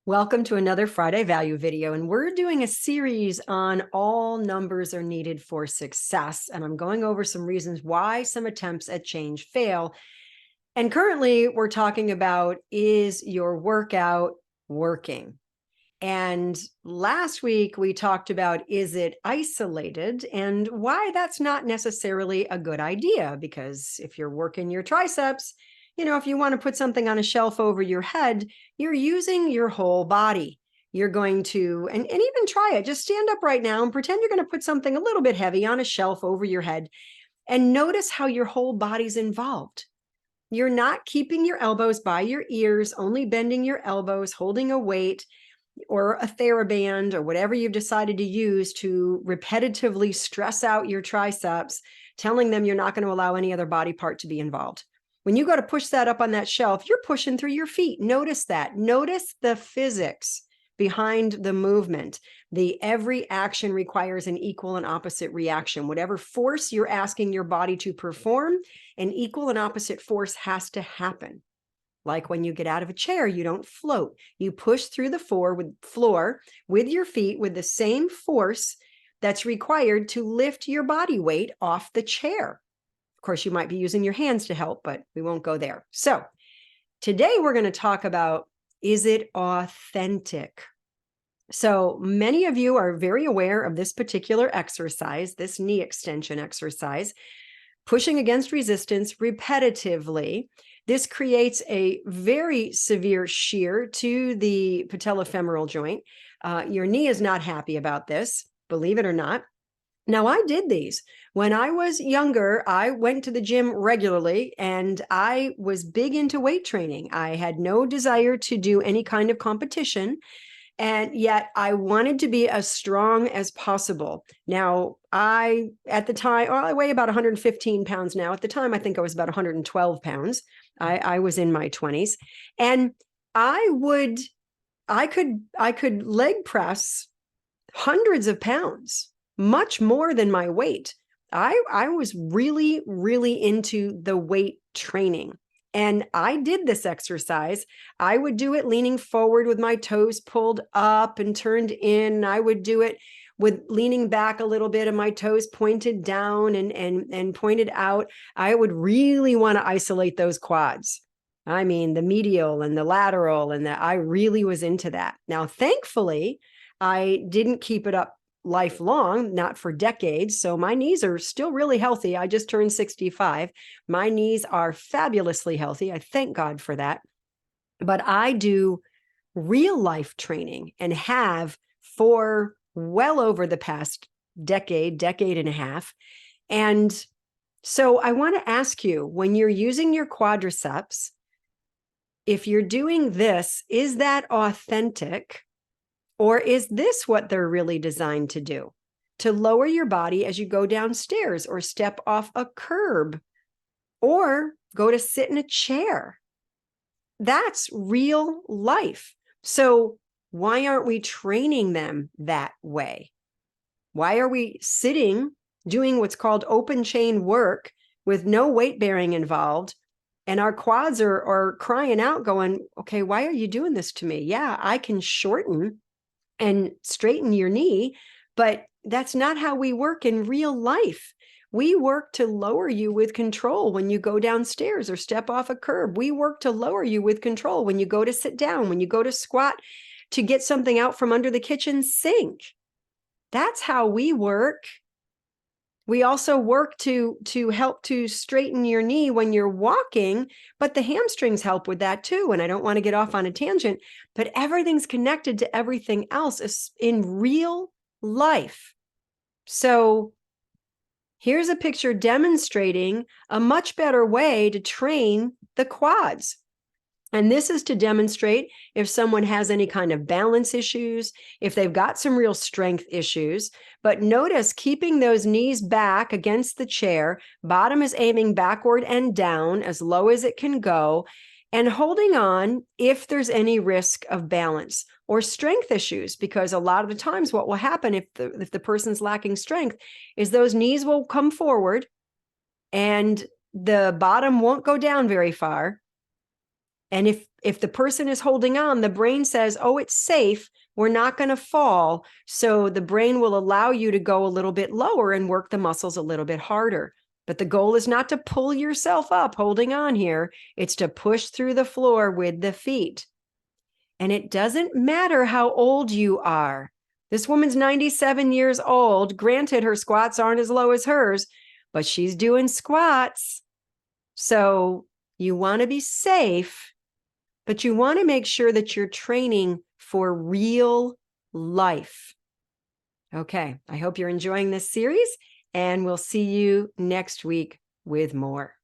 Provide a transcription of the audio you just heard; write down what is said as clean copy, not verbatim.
Welcome to another Friday Value video, and we're doing a series on all numbers are needed for success, and I'm going over some reasons why some attempts at change fail. And currently, we're talking about, is your workout working? And last week, we talked about, is it isolated, and why that's not necessarily a good idea, because if you're working your triceps, if you want to put something on a shelf over your head, you're using your whole body. You're going to, and even try it. Just stand up right now and pretend you're going to put something a little bit heavy on a shelf over your head, and notice how your whole body's involved. You're not keeping your elbows by your ears, only bending your elbows, holding a weight or a TheraBand or whatever you've decided to use to repetitively stress out your triceps, telling them you're not going to allow any other body part to be involved. When you go to push that up on that shelf, you're pushing through your feet. Notice that. Notice the physics behind the movement. Every action requires an equal and opposite reaction. Whatever force you're asking your body to perform, an equal and opposite force has to happen. Like when you get out of a chair, you don't float. You push through the floor with your feet with the same force that's required to lift your body weight off the chair. Of course, you might be using your hands to help, but we won't go there. So today we're going to talk about, is it authentic? So many of you are very aware of this particular exercise, this knee extension exercise, pushing against resistance repetitively. This creates a very severe shear to the patellofemoral joint. Your knee is not happy about this, believe it or not. Now, I did these. When I was younger, I went to the gym regularly, and I was big into weight training. I had no desire to do any kind of competition, and yet I wanted to be as strong as possible. Now, at the time, I weigh about 115 pounds now. At the time, I think I was about 112 pounds. I was in my 20s, and I could leg press hundreds of pounds, much more than my weight. I was really, really into the weight training. And I did this exercise. I would do it leaning forward with my toes pulled up and turned in. I would do it with leaning back a little bit and my toes pointed down and pointed out. I would really want to isolate those quads. I mean, the medial and the lateral, and I really was into that. Now, thankfully, I didn't keep it up lifelong, not for decades. So my knees are still really healthy. I just turned 65. My knees are fabulously healthy. I thank God for that. But I do real life training and have for well over the past decade and a half. And so I want to ask you, when you're using your quadriceps, if you're doing this, is that authentic? Or is this what they're really designed to do? To lower your body as you go downstairs or step off a curb or go to sit in a chair. That's real life. So why aren't we training them that way? Why are we sitting, doing what's called open chain work with no weight bearing involved? And our quads are crying out going, okay, why are you doing this to me? Yeah, I can shorten and straighten your knee, but that's not how we work in real life. We work to lower you with control when you go downstairs or step off a curb. We work to lower you with control when you go to sit down, when you go to squat, to get something out from under the kitchen sink. That's how we work. We also work to help to straighten your knee when you're walking, but the hamstrings help with that too. And I don't want to get off on a tangent, but everything's connected to everything else in real life. So here's a picture demonstrating a much better way to train the quads. And this is to demonstrate if someone has any kind of balance issues, if they've got some real strength issues. But notice keeping those knees back against the chair, bottom is aiming backward and down as low as it can go, and holding on if there's any risk of balance or strength issues, because a lot of the times what will happen if the person's lacking strength is those knees will come forward and the bottom won't go down very far. And if the person is holding on, the brain says, oh, it's safe. We're not going to fall. So the brain will allow you to go a little bit lower and work the muscles a little bit harder. But the goal is not to pull yourself up holding on here. It's to push through the floor with the feet. And it doesn't matter how old you are. This woman's 97 years old. Granted, her squats aren't as low as hers, but she's doing squats. So you want to be safe, but you want to make sure that you're training for real life. Okay, I hope you're enjoying this series, and we'll see you next week with more.